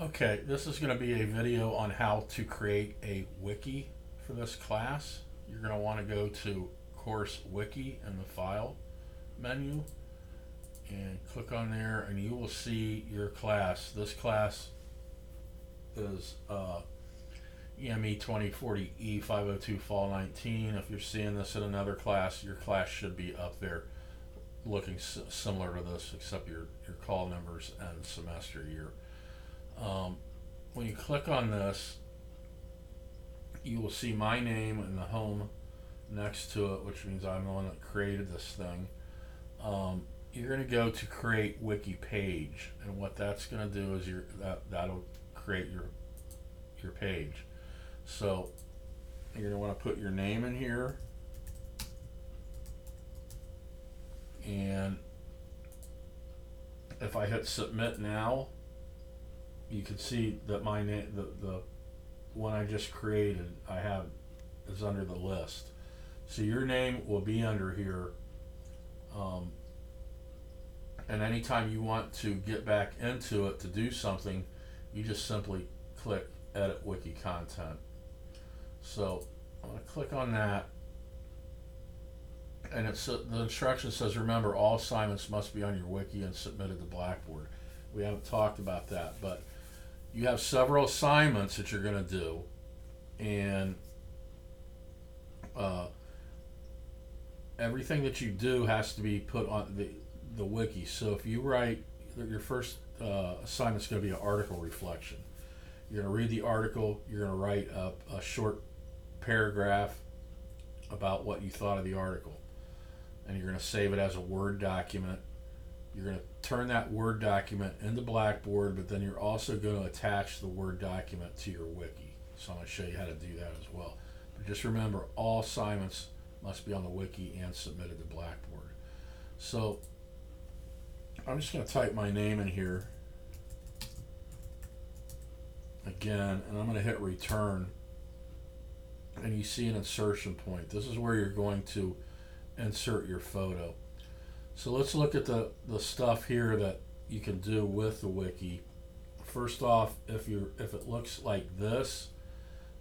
Okay, this is going to be a video on how to create a wiki for this class. You're going to want to go to Course Wiki in the File menu and click on there, and you will see your class. This class is EME 2040E 502 Fall 19. If you're seeing this in another class, your class should be up there looking similar to this, except your call numbers and semester year. When you click on this, you will see my name and the home next to it, which means I'm the one that created this thing. You're going to go to create wiki page, and what that's going to do is that'll create your page. So you're going to want to put your name in here, and if I hit submit now, you can see that my name, the one I just created, is under the list. So your name will be under here, and anytime you want to get back into it to do something, you just simply click Edit Wiki Content. So I'm going to click on that, and the instruction says, remember, all assignments must be on your wiki and submitted to Blackboard. We haven't talked about that, but you have several assignments that you're going to do, and everything that you do has to be put on the wiki. So if you write, your first assignment is going to be an article reflection. You're going to read the article, you're going to write up a short paragraph about what you thought of the article, and you're going to save it as a Word document. You're going to turn that Word document into Blackboard, but then you're also going to attach the Word document to your wiki. So I'm going to show you how to do that as well. But just remember, all assignments must be on the wiki and submitted to Blackboard. So I'm just going to type my name in here again, and I'm going to hit return, and you see an insertion point. This is where you're going to insert your photo. So let's look at the stuff here that you can do with the wiki. First off, if it looks like this,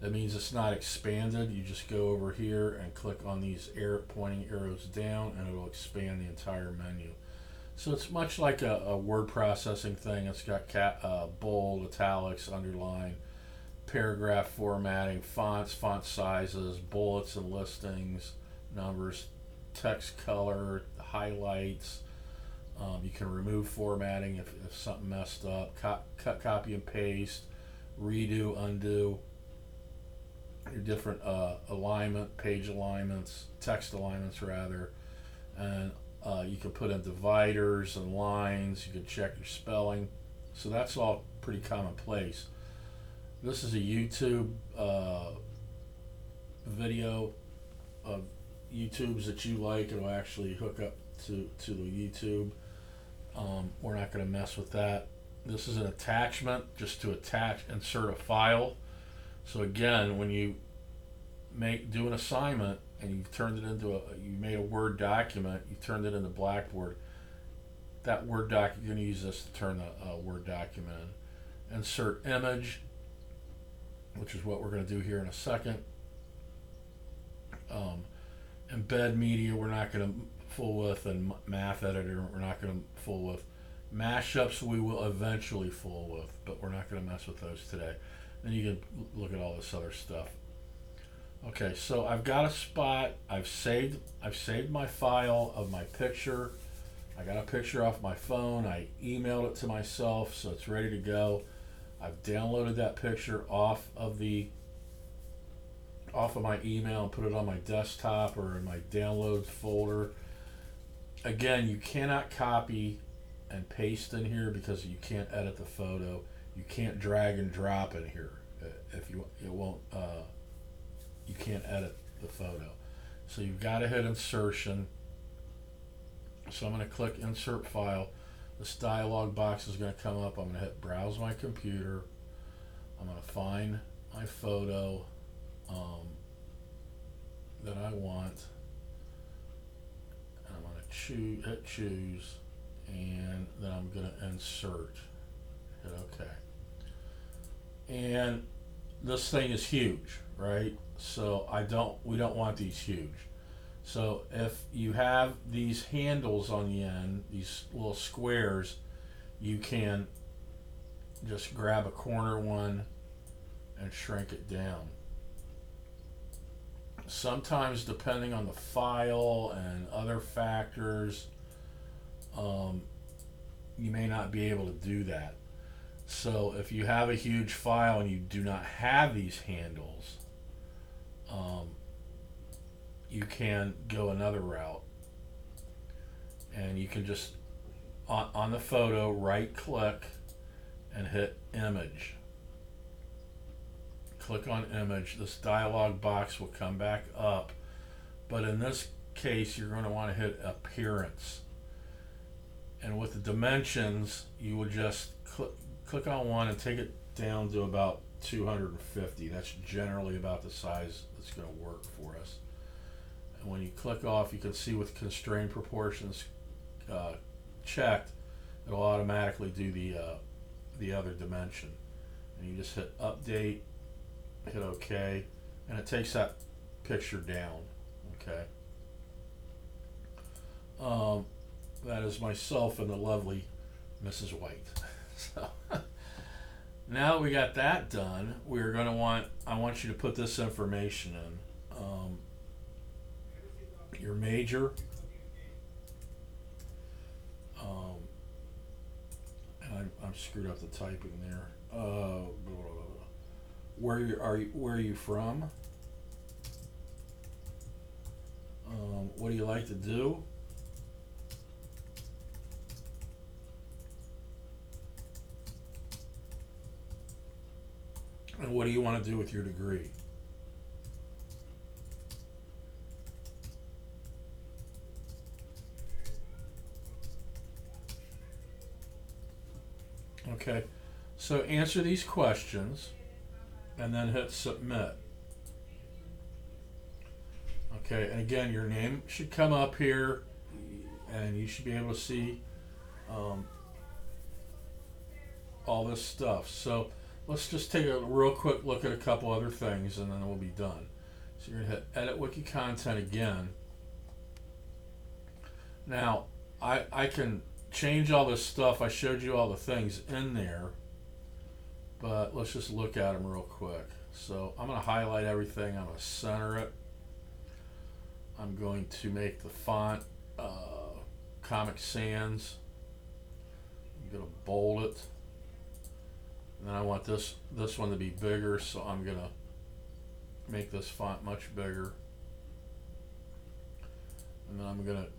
that means it's not expanded. You just go over here and click on these pointing arrows down, and it'll expand the entire menu. So it's much like a word processing thing. It's got bold, italics, underline, paragraph formatting, fonts, font sizes, bullets and listings, numbers, text color, highlights. You can remove formatting if something messed up, cut, copy and paste, redo, undo, your different alignment, page alignments, text alignments rather, and you can put in dividers and lines. You can check your spelling. So that's all pretty commonplace. This is a YouTube video of YouTubes that you like. It'll actually hook up to the YouTube. We're not going to mess with that. This is an attachment, just to insert a file. So again, when you do an assignment and you turned it into you made a Word document, you turned it into Blackboard, that Word doc, you're going to use this to turn the Word document in. Insert image, which is what we're going to do here in a second. Embed media, we're not going to fool with, and math editor, we're not going to fool with. Mashups, we will eventually fool with, but we're not going to mess with those today. Then you can look at all this other stuff. Okay, so I've got a spot. I've saved my file of my picture. I got a picture off my phone. I emailed it to myself, so it's ready to go. I've downloaded that picture off of my email and put it on my desktop or in my downloads folder. Again, you cannot copy and paste in here because you can't edit the photo. You can't drag and drop in here. You can't edit the photo. So you've got to hit insertion. So I'm going to click insert file. This dialog box is going to come up. I'm going to hit browse my computer. I'm going to find my photo that I want. And I'm going to hit choose, and then I'm going to insert. Hit OK. and this thing is huge, right? So we don't want these huge. So if you have these handles on the end, these little squares, you can just grab a corner one and shrink it down. Sometimes, depending on the file and other factors, you may not be able to do that. So if you have a huge file and you do not have these handles, you can go another route, and you can just on the photo right click and hit image. Click on image. This dialog box will come back up, but in this case you're going to want to hit appearance, and with the dimensions you will just click on one and take it down to about 250. That's generally about the size that's going to work for us. And when you click off, you can see with constrained proportions checked, it'll automatically do the other dimension. And you just hit update, hit OK, and it takes that picture down. Okay. That is myself and the lovely Mrs. White. So now we got that done, we're going to I want you to put this information in. Your major, and I'm screwed up the typing there. Where are you from? What do you like to do? And what do you want to do with your degree? Okay, so answer these questions and then hit submit. Okay, and again, your name should come up here and you should be able to see all this stuff. So let's just take a real quick look at a couple other things and then we'll be done. So you're going to hit edit wiki content again. Now, I can change all this stuff. I showed you all the things in there, but let's just look at them real quick. So I'm going to highlight everything. I'm going to center it. I'm going to make the font Comic Sans. I'm going to bold it. And then I want this one to be bigger, so I'm going to make this font much bigger. And then I'm going to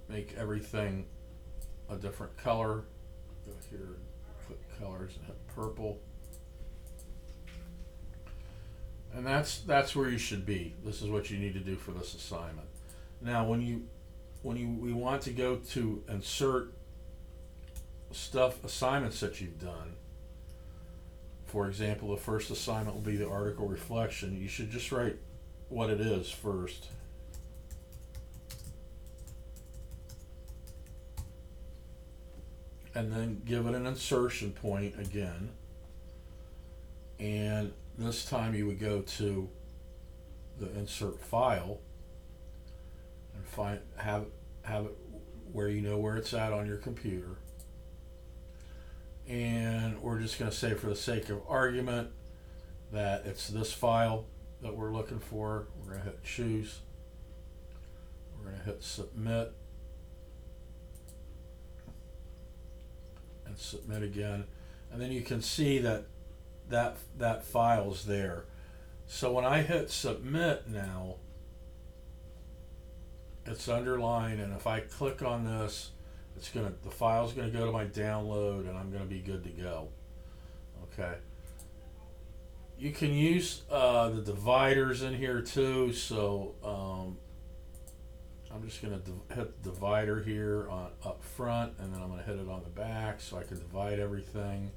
make everything a different color. Go here, click colors, and hit purple. And that's where you should be. This is what you need to do for this assignment. Now, we want to go to insert assignments that you've done. For example, the first assignment will be the article reflection. You should just write what it is first. And then give it an insertion point again. And this time you would go to the insert file and have it where you know where it's at on your computer. And we're just going to say, for the sake of argument, that it's this file that we're looking for. We're going to hit choose. We're going to hit submit. And submit again. And then you can see that file's there. So when I hit submit now, it's underlined, and if I click on this, the file's gonna go to my download, and I'm gonna be good to go. Okay. You can use the dividers in here too. So I'm just gonna hit the divider here up front, and then I'm gonna hit it on the back so I can divide everything,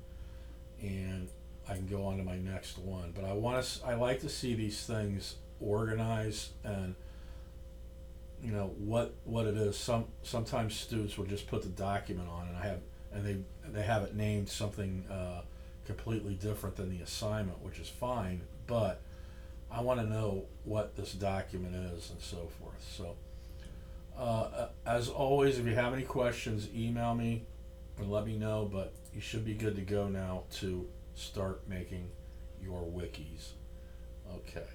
and I can go on to my next one. But I like to see these things organized and what it is. Sometimes students will just put the document on, and they have it named something completely different than the assignment, which is fine, but I want to know what this document is and so forth. So, as always, if you have any questions, email me and let me know, but you should be good to go now to start making your wikis. Okay.